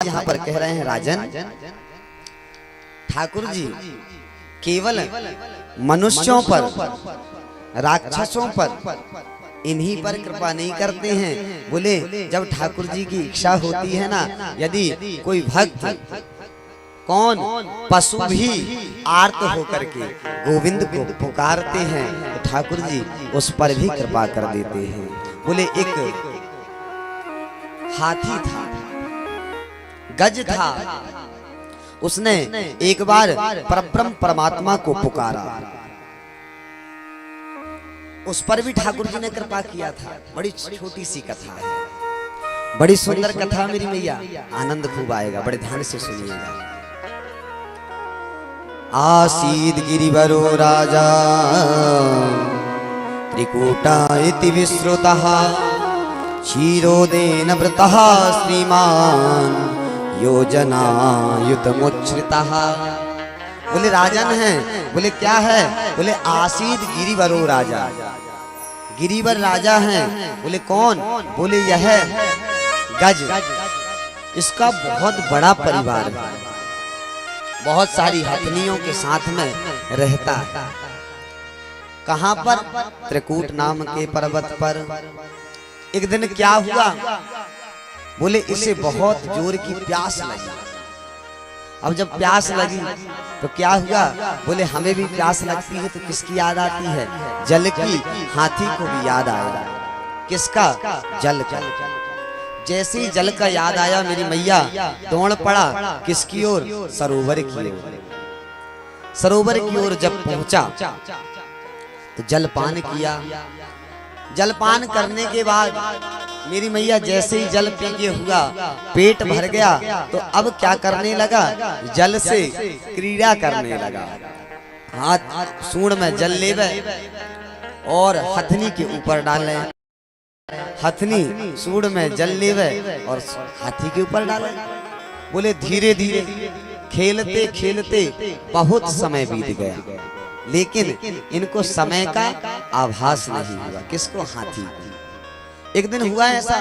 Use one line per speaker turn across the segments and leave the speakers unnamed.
यहाँ पर कह रहे हैं राजन, ठाकुर जी केवल मनुष्यों पर, राक्षसों पर, इन्हीं पर कृपा नहीं करते हैं। बोले जब ठाकुर जी की इच्छा होती है ना, यदि कोई भक्त कौन पशु भी आर्त होकर के गोविंद को पुकारते हैं तो ठाकुर जी उस पर भी कृपा कर देते हैं। बोले एक हाथी था, गज था, उसने एक बार परब्रह्म परमात्मा को पुकारा, उस पर भी ठाकुर जी ने कृपा किया था। बड़ी छोटी सी कथा है, बड़ी सुंदर कथा मेरी मैया, आनंद खूब आएगा, बड़े ध्यान से सुनिएगा। आसीद गिरिवरो राजा त्रिकूटा इति विश्रुतः क्षीरोदेन वृतः श्रीमान योजनायुतमुच्छ्रितः। बोले राजन है, बोले क्या है, बोले आसीद गिरिवरो राजा, गिरिवर राजा हैं। बोले कौन, बोले यह गज, इसका बहुत बड़ा परिवार है, बहुत सारी हथनियों के साथ में रहता है। कहां पर, त्रिकूट नाम के पर्वत पर। एक दिन क्या हुआ, बोले इसे बहुत जोर की प्यास लगी। अब जब प्यास लगी तो क्या हुआ, बोले हमें भी प्यास लगती है तो किसकी याद आती है, जल की। हाथी को भी याद आया, किसका, जल का। जैसे ही जल का याद आया मेरी मैया दौड़ पड़ा, किसकी ओर, सरोवर की ओर। सरोवर की ओर जब पहुंचा तो जलपान किया। जलपान करने के बाद मेरी मैया जैसे ही जल पी के हुआ, पेट भर गया, तो अब क्या करने लगा, जल से क्रीड़ा करने लगा। हाथ सूंड में जल लेवे और हथनी के ऊपर डाले, हथनी सूंड में जल लेवे और हाथी के ऊपर डाले। बोले धीरे धीरे खेलते खेलते बहुत समय बीत गया, लेकिन इनको समय का आभास नहीं हुआ। किसको, हाथी को। एक दिन हुआ ऐसा,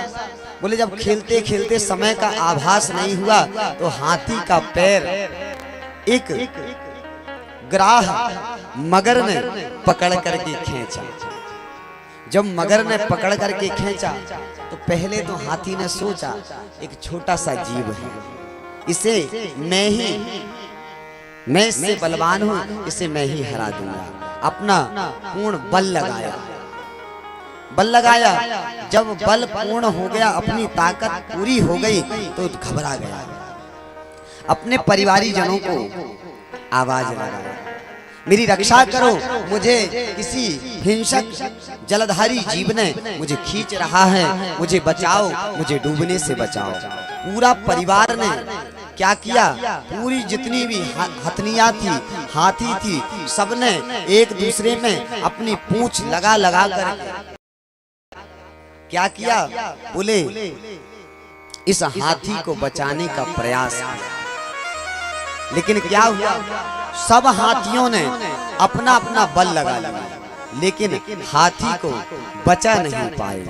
बोले जब खेलते खेलते समय का आभास नहीं हुआ तो हाथी का पैर एक ग्राह मगर ने पकड़ करके खींचा। जब मगर ने पकड़ करके खींचा तो पहले तो हाथी ने सोचा एक छोटा सा जीव है, इसे मैं इससे बलवान हूं, इसे मैं ही हरा दूंगा। अपना पूर्ण बल लगाया, बल लगाया। जब बल पूर्ण हो गया, अपनी ताकत पूरी हो गई तो घबरा गया। अपने परिवारी जनों को आवाज लगाया, मेरी रक्षा करो, मुझे किसी हिंसक जलधारी जीव ने मुझे खींच रहा है, मुझे बचाओ, मुझे डूबने से बचाओ। पूरा परिवार ने क्या किया, पूरी जितनी भी हथनियां थी, हाथी थी, सबने एक दूसरे में अपनी पूंछ लगा लगा कर क्या किया, बोले इस हाथी को बचाने का प्रयास किया। लेकिन क्या हुआ, सब हाथियों ने अपना अपना बल लगा लिया, लेकिन हाथी को बचा नहीं पाए।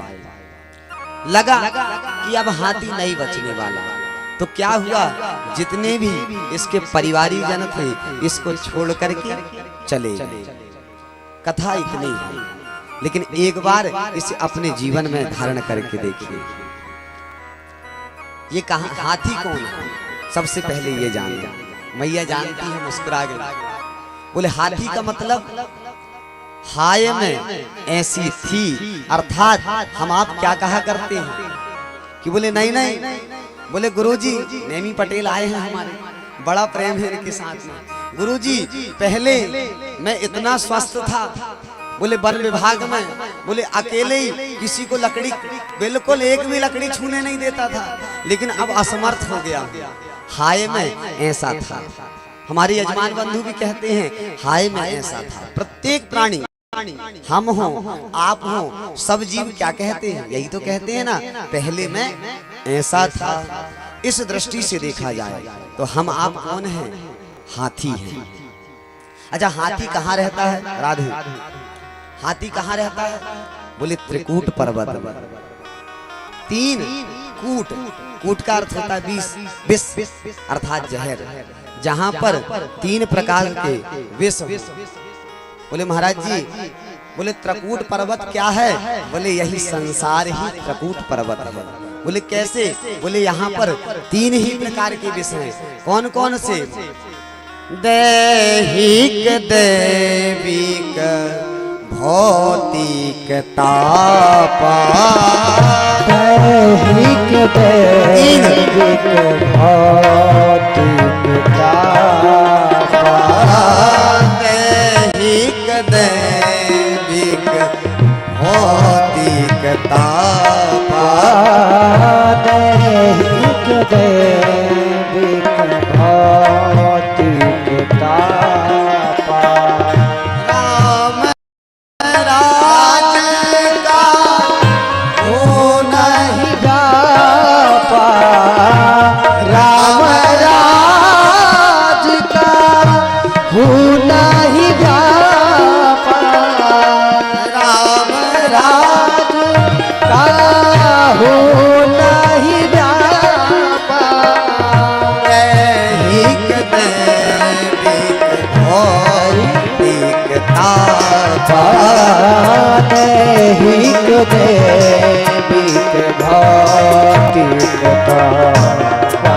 लगा कि अब हाथी नहीं बचने वाला, तो क्या हुआ, जितने भी इसके परिवारी जन थे इसको छोड़ करके चले गए। कथा इतनी है, लेकिन एक बार इसे अपने जीवन में धारण करके देखिए। ये कहा हाथी कौन है, सबसे पहले ये जान लिया। मैया जानती है, मुस्कुरा गई। बोले हाथी का मतलब हाय में ऐसी थी, अर्थात हम आप क्या कहा करते हैं कि बोले नहीं नहीं, बोले गुरुजी नेमी पटेल आए हैं हमारे, बड़ा प्रेम है इनके साथ में। गुरुजी पहले मैं इतना स्वस्थ था, बोले वन विभाग में, बोले अकेले ही किसी को लकड़ी, बिल्कुल एक भी लकड़ी छूने नहीं देता था, लेकिन अब असमर्थ हो गया। हाय में ऐसा था। हमारे यजमान बंधु भी कहते हैं हाय में ऐसा था। प्रत्येक प्राणी, हम हो, आप हो, सब जीव क्या कहते हैं, यही तो कहते हैं ना, पहले में ऐसा था। इस दृष्टि से देखा जाए तो हम आप कौन हैं, हाथी हैं। अच्छा हाथी कहाँ रहता है, राधे, हाथी कहाँ रहता है, बोले त्रिकूट पर्वत। 3 कूट, कूट का अर्थ होता है विष, विष अर्थात जहर। जहाँ पर 3 प्रकार के विष। बोले महाराज जी, बोले त्रकूट पर्वत क्या है? बोले यही संसार ही त्रकूट पर्वत है। बोले कैसे? बोले यहाँ पर 3 ही प्रकार के विष हैं। कौन कौन से? दैहिक, दैविक, भौतिक तापा।
दैहिक, दैविक, भौतिक तापा।
दैहिक, दैविक, भौतिक तापा।
दैहिक, दैविक, भौतिक तापा।
राम राज का हो नहीं
जापा। राम राज का हो नहीं जापा।
राम
राज का हो नहीं जापा।
दैहिक, दैविक, भौतिक तापा।
दैहिक, दैविक, भौतिक तापा।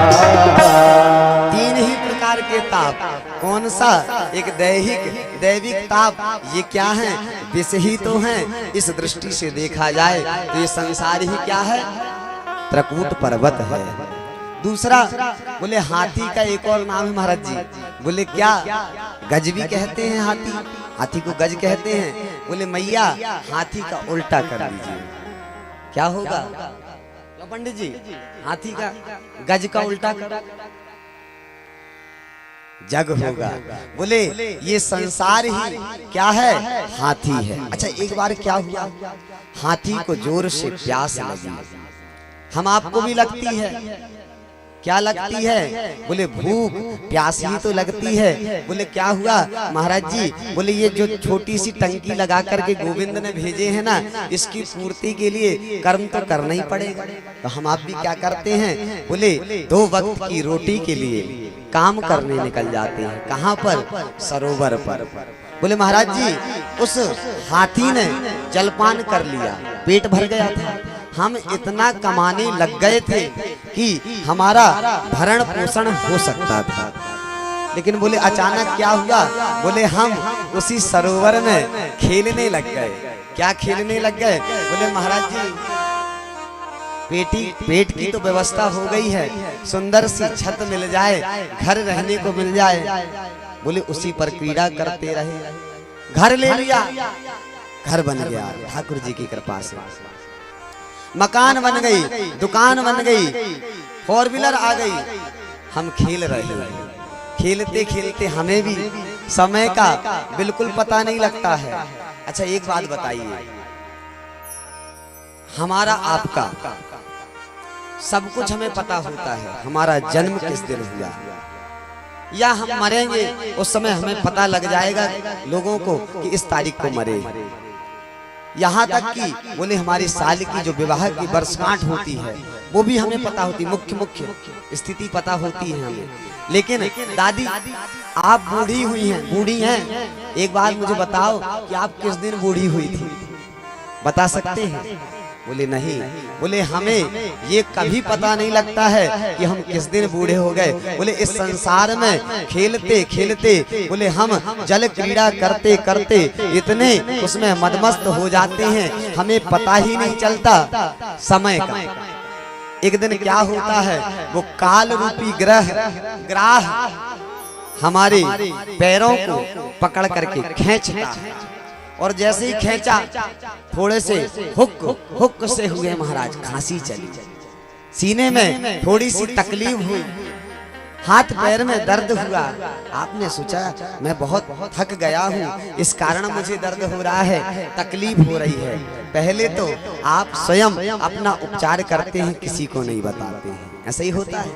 3 ही प्रकार के ताप। कौन सा? एक दैहिक, दैविक ताप। ये क्या है? विष ही तो हैं। इस दृष्टि से देखा जाए तो ये संसार ही क्या है? त्रकूट पर्वत है। दूसरा, बोले हाथी का एक और नाम है महाराज जी। बोले क्या? गज भी कहते हैं हाथी, हाथी को गज कहते हैं। बोले मैया हाथी का उल्टा कर लीजिए, क्या होगा? लो पंडित जी, हाथी का गज का उल्टा करो, जग होगा। बोले ये संसार ही क्या है? हाथी है। अच्छा एक बार क्या हुआ, हाथी को जोर से प्यास लगी। हम आपको भी लगती है, क्या लगती है? बोले भूख प्यास ही तो लगती है। बोले क्या हुआ महाराज जी? बोले ये जो छोटी सी टंकी लगा करके गोविंद ने भेजे हैं ना, इसकी पूर्ति के लिए कर्म तो करना ही पड़ेगा। तो हम आप भी क्या करते हैं? बोले 2 वक्त की रोटी के लिए काम करने निकल जाते हैं। कहाँ पर? सरोवर पर। बोले महाराज जी उस हाथी ने जलपान कर लिया, पेट भर गया था। हम इतना कमाने लग गए थे कि हमारा भरण पोषण हो सकता था, लेकिन बोले अचानक क्या हुआ? बोले हम उसी सरोवर में खेलने लग गए। क्या खेलने लग गए? बोले महाराज जी पेट की तो व्यवस्था हो गई है, सुंदर सी छत मिल जाए, घर रहने को मिल जाए। बोले उसी पर क्रीड़ा करते रहे। घर ले लिया, घर बन गया ठाकुर जी की कृपा से। मकान बन गई, दुकान बन गई, 4 व्हीलर आ गई। हम खेल रहे हैं, खेलते खेलते हमें भी समय का बिल्कुल पता नहीं लगता है। अच्छा एक बात बताइए, हमारा आपका सब कुछ हमें पता होता है, हमारा जन्म किस दिन हुआ या हम मरेंगे उस समय हमें पता लग जाएगा लोगों को कि इस तारीख को मरे। यहाँ तक कि बोले हमारी साल की जो विवाह की वर्षगांठ होती है वो भी हमें पता होती, मुख्य स्थिति पता होती है हमें। लेकिन दादी आप बूढ़ी हुई हैं, बूढ़ी हैं, एक बार मुझे बताओ कि आप किस दिन बूढ़ी हुई थी, बता सकते हैं? बोले नहीं। बोले हमें ये कभी पता नहीं लगता है कि हम किस दिन बूढ़े हो गए। बोले इस संसार में खेलते खेलते बोले हम जल क्रीड़ा करते करते इतने उसमें मदमस्त हो जाते हैं, हमें पता ही नहीं चलता समय का। एक दिन क्या होता है, वो काल रूपी ग्राह हमारे पैरों को पकड़ करके खींचता है, और जैसे ही खींचा थोड़े से हुक से हुए महाराज खांसी चली, सीने में थोड़ी सी तकलीफ हुई, हाथ पैर में दर्द हुआ। आपने सोचा मैं बहुत थक गया हूँ, इस कारण मुझे दर्द हो रहा है, तकलीफ हो रही है। पहले तो आप स्वयं अपना उपचार करते हैं, किसी को नहीं बताते हैं। ऐसा ही होता है,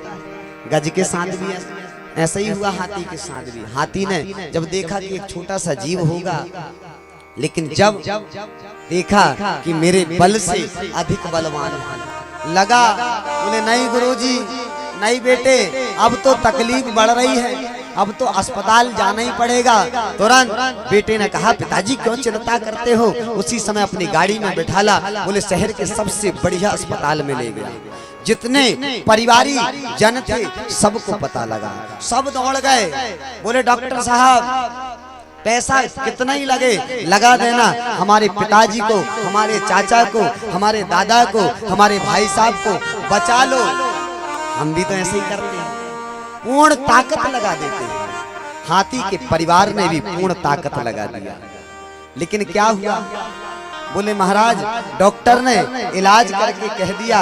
गज के साथ भी ऐसा ही हुआ, हाथी के साथ भी। हाथी ने जब देखा कि एक छोटा सा जीव होगा, लेकिन जब देखा कि मेरे बल से अधिक बलवान है, लगा। बोले नहीं गुरुजी, नहीं बेटे, अब तो तकलीफ बढ़ रही है, अब तो अस्पताल जाना ही पड़ेगा। तुरंत बेटे ने कहा पिताजी क्यों चिंता करते हो। उसी समय अपनी गाड़ी में बिठाला, बोले शहर के सबसे बढ़िया अस्पताल में ले गया। जितने परिवारी जन थे सबको पता लगा, सब दौड़ गए। बोले डॉक्टर साहब पैसा कितना ही लगे लगा देना, हमारे पिताजी को, हमारे चाचा को, हमारे दादा को, हमारे भाई साहब को बचा लो। हम भी तो ऐसे ही करते हैं, पूर्ण ताकत लगा देते हैं। हाथी के परिवार ने भी पूर्ण ताकत लगा दिया, लेकिन क्या हुआ। बोले महाराज डॉक्टर ने इलाज करके कह दिया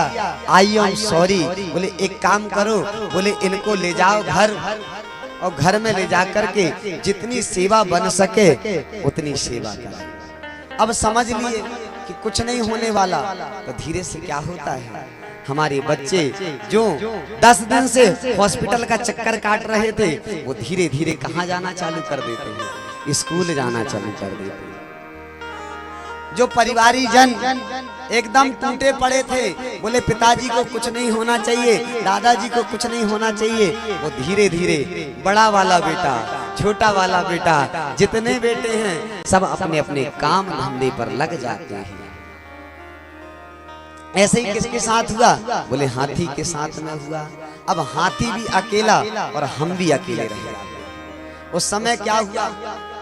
आई एम सॉरी। बोले एक काम करो, बोले इनको ले जाओ घर, और घर में ले जा करके जितनी सेवा बन सके उतनी सेवा करें। अब समझ लिए कि कुछ नहीं होने वाला, तो धीरे से क्या होता है, हमारे बच्चे जो 10 दिन से हॉस्पिटल का चक्कर काट रहे थे, वो धीरे धीरे कहाँ जाना चालू कर देते हैं, स्कूल जाना चालू कर देते हैं। जो परिवारी जन एकदम टूटे पड़े थे, बोले पिताजी को कुछ नहीं होना चाहिए, दादाजी को कुछ नहीं होना चाहिए, वो धीरे धीरे बड़ा वाला बेटा, छोटा वाला बेटा, जितने बेटे हैं सब अपने अपने काम धंधे पर लग जाते हैं। ऐसे ही किसके साथ हुआ, बोले हाथी के साथ में हुआ। अब हाथी भी अकेला और हम भी अकेले रहे। उस समय क्या हुआ,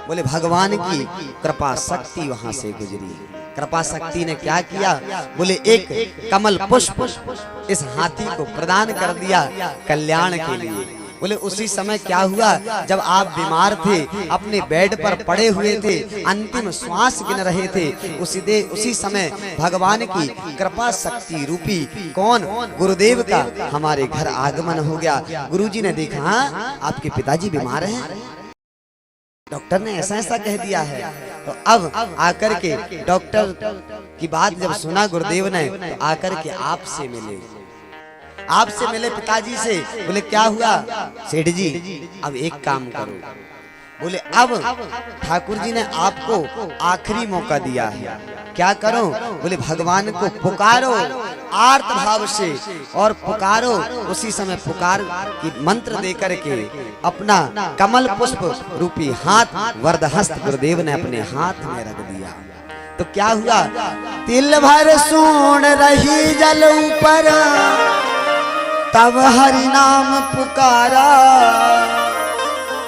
बोले भगवान की कृपा शक्ति वहां से गुजरी। कृपा शक्ति ने क्या किया, बोले एक कमल पुष्प इस हाथी को प्रदान कर दिया कल्याण के लिए। बोले उसी समय क्या हुआ, जब आप बीमार थे, अपने बेड पर पड़े हुए थे, अंतिम श्वास गिन रहे थे, उसी समय भगवान की कृपा शक्ति रूपी कौन, गुरुदेव का हमारे घर आगमन हो गया। गुरुजी ने देखा हाँ आपके पिताजी बीमार हैं, डॉक्टर ने ऐसा ऐसा कह दिया है। तो अब आकर के डॉक्टर की बात जब सुना गुरुदेव ने, तो आकर के आपसे मिले, आपसे मिले पिताजी से। बोले क्या हुआ सेठ जी, अब एक काम करो, बोले अब ठाकुर जी ने आपको आखिरी मौका दिया है, क्या करो, बोले भगवान को पुकारो आर्त भाव से, और पुकारो। उसी समय पुकार की मंत्र दे करके अपना कमल पुष्प रूपी हाथ वरदहस्त गुरुदेव ने अपने हाथ में रख दिया। तो क्या हुआ, तिल भर सून रही जल ऊपर, तब हरि नाम पुकारा।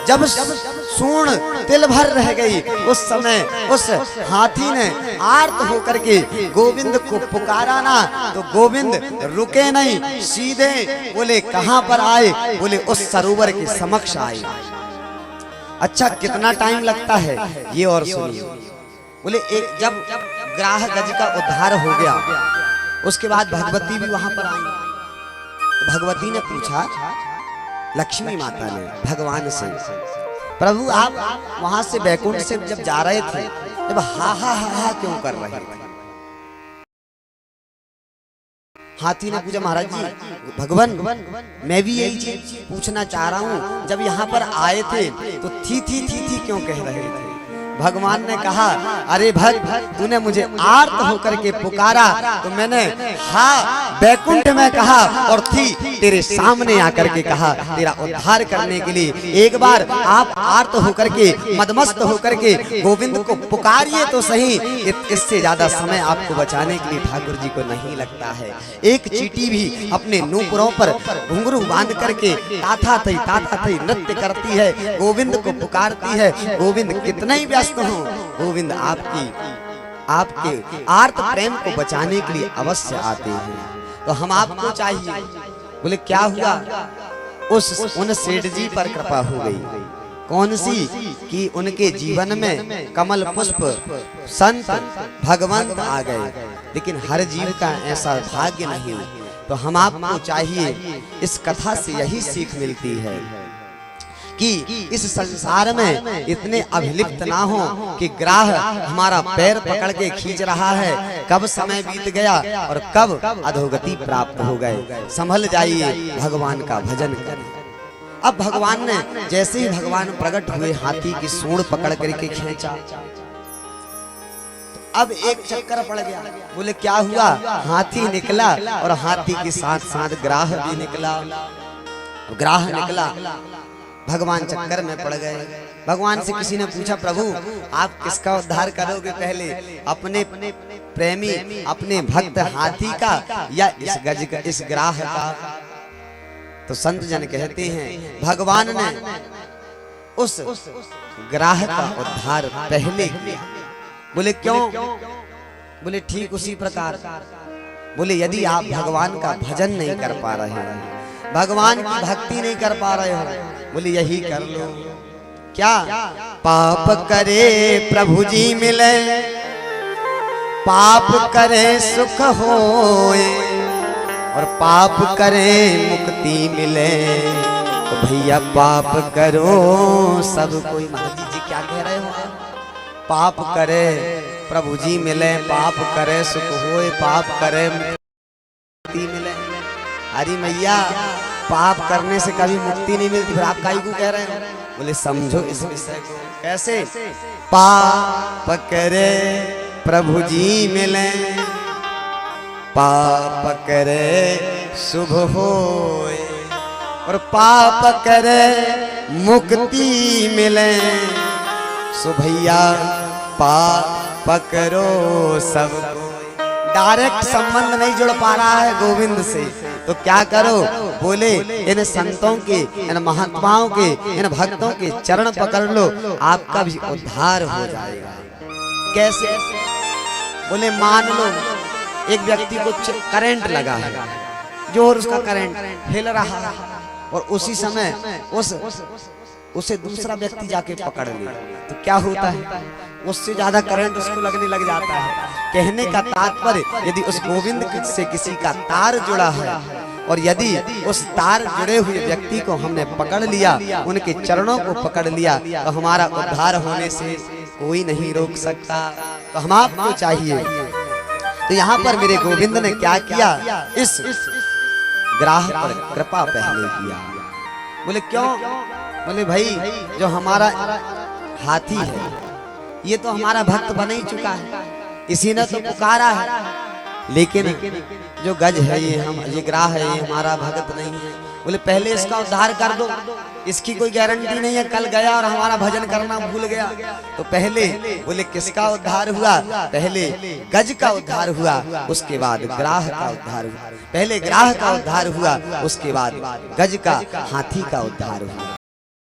जब सूण तिल भर रह गई, उस समय उस हाथी ने आर्त होकर के गोविंद को पुकारा ना, तो गोविंद रुके नहीं, सीधे बोले कहां पर आए, बोले उस सरोवर के समक्ष आए। अच्छा कितना टाइम लगता है ये और सुनिए। बोले एक जब ग्राह गज का उद्धार हो गया, उसके बाद भगवती भी वहां पर आई। तो भगवती ने पूछा, लक्ष्मी माता ने भगवान से, प्रभु आप वहां से बैकुंठ से जब जा रहे थे, जब हा हा हा हा क्यों कर रहे थे। हाथी ने पूछा, महाराज जी भगवान मैं भी यही चीज पूछना चाह रहा हूँ, जब यहाँ पर आए थे तो थी क्यों कह रहे थे। भगवान ने कहा, अरे भक्त तूने मुझे आर्त होकर के पुकारा, तो मैंने हाँ बैकुंठ में कहा, और थी तेरे सामने आकर के कहा, तेरा उद्धार करने के लिए। एक बार आप आर्त होकर के मदमस्त होकर के गोविंद को पुकारिए तो सही, इससे ज्यादा समय आपको बचाने के लिए ठाकुर जी को नहीं लगता है। एक चींटी भी अपने नूपुरों पर घुंघरू बांध करके ताथा थई नृत्य करती है, गोविंद को पुकारती है। गोविंद कितना ही व्यस्त हो, गोविंद आपके आर्त प्रेम को बचाने के लिए अवश्य आते हैं। तो हम आपको चाहिए। बोले क्या हुआ, उन सेठ जी पर कृपा हो गई। कौन सी, कि उनके जीवन में कमल पुष्प संत भगवंत आ गए, लेकिन हर जीव का ऐसा भाग्य नहीं। तो हम आपको चाहिए, इस कथा से यही सीख मिलती है कि इस संसार में इतने अभिलिप्त ना हो कि ग्राह हमारा पैर पकड़ के खींच रहा है, कब समय बीत गया और कब अधोगति प्राप्त हो गए। संभल जाइए, भगवान का भजन करें। अब भगवान ने जैसे ही भगवान प्रकट हुए, हाथी की सूंड पकड़ करके खींचा। अब एक चक्कर पड़ गया। बोले क्या हुआ? हाथी निकला और हाथी के साथ साथ ग्राह भी निकला। ग्राह निकला, भगवान चक्कर में पड़ गए। भगवान से किसी ने पूछा, प्रभु आप किसका उद्धार करोगे पहले, अपने प्रेमी अपने भक्त हाथी का या इस गज का, इस ग्राह का? तो संत जन कहते हैं भगवान ने उस ग्राह का उद्धार पहले किया। बोले क्यों? बोले ठीक उसी प्रकार, बोले यदि आप भगवान का भजन नहीं कर पा रहे हैं, भगवान की भक्ति नहीं कर पा रहे हो, बोले यही कर लो। क्या? पाप करे प्रभु जी मिले, पाप करे सुख होए, और पाप करे मुक्ति मिले। तो भैया पाप करो सब कोई। महाराज जी क्या कह रहे हो? पाप करे प्रभु जी मिले, पाप करे सुख होए, पाप करे मुक्ति मिले। अरे मैया पाप करने से कभी मुक्ति नहीं मिलती, फिर आप काहे को कह रहे हो? बोले समझो इस विषय को। कैसे? पाप करे प्रभु जी मिले, पाप करे शुभ होए, और पाप करे मुक्ति मिले। सो भैया पाप करो सबको। डायरेक्ट संबंध नहीं जुड़ पा रहा है गोविंद से, तो क्या करो? बोले इन संतों के, इन महात्माओं के, इन भक्तों के चरण पकड़ लो, आपका भी उद्धार हो जाएगा। कैसे? बोले मान लो एक व्यक्ति को करंट लगा है, जोर उसका करंट हिल रहा है, और उसी समय उसे दूसरा व्यक्ति जाके पकड़ ले, तो क्या होता है? उससे ज्यादा करंट उसको लगने लग जाता है। कहने का तात्पर्य, यदि उस गोविंद से किसी का तार जुड़ा है, और यदि उस तार जुड़े हुए व्यक्ति को हमने पकड़ लिया, उनके चरणों को पकड़ लिया, तो हमारा उद्धार होने से कोई नहीं रोक सकता। तो हम आपको चाहिए। तो यहाँ पर मेरे गोविंद ने क्या किया? इस ग्राह पर कृपा पहले किया। बोले क्यों? बोले भाई जो हमारा हाथी है ये तो हमारा भक्त बन ही चुका है, इसी ने तो पुकारा है, लेकिन जो गज है ये ग्राह है, ये हमारा भक्त नहीं है। बोले पहले इसका उद्धार कर दो, इसकी कोई गारंटी नहीं है कल गया और हमारा भजन करना भूल गया। तो पहले बोले किसका उद्धार हुआ? पहले गज का उद्धार हुआ, उसके बाद ग्राह का उद्धार हुआ। पहले ग्राह का उद्धार हुआ, उसके बाद गज का, हाथी का उद्धार हुआ।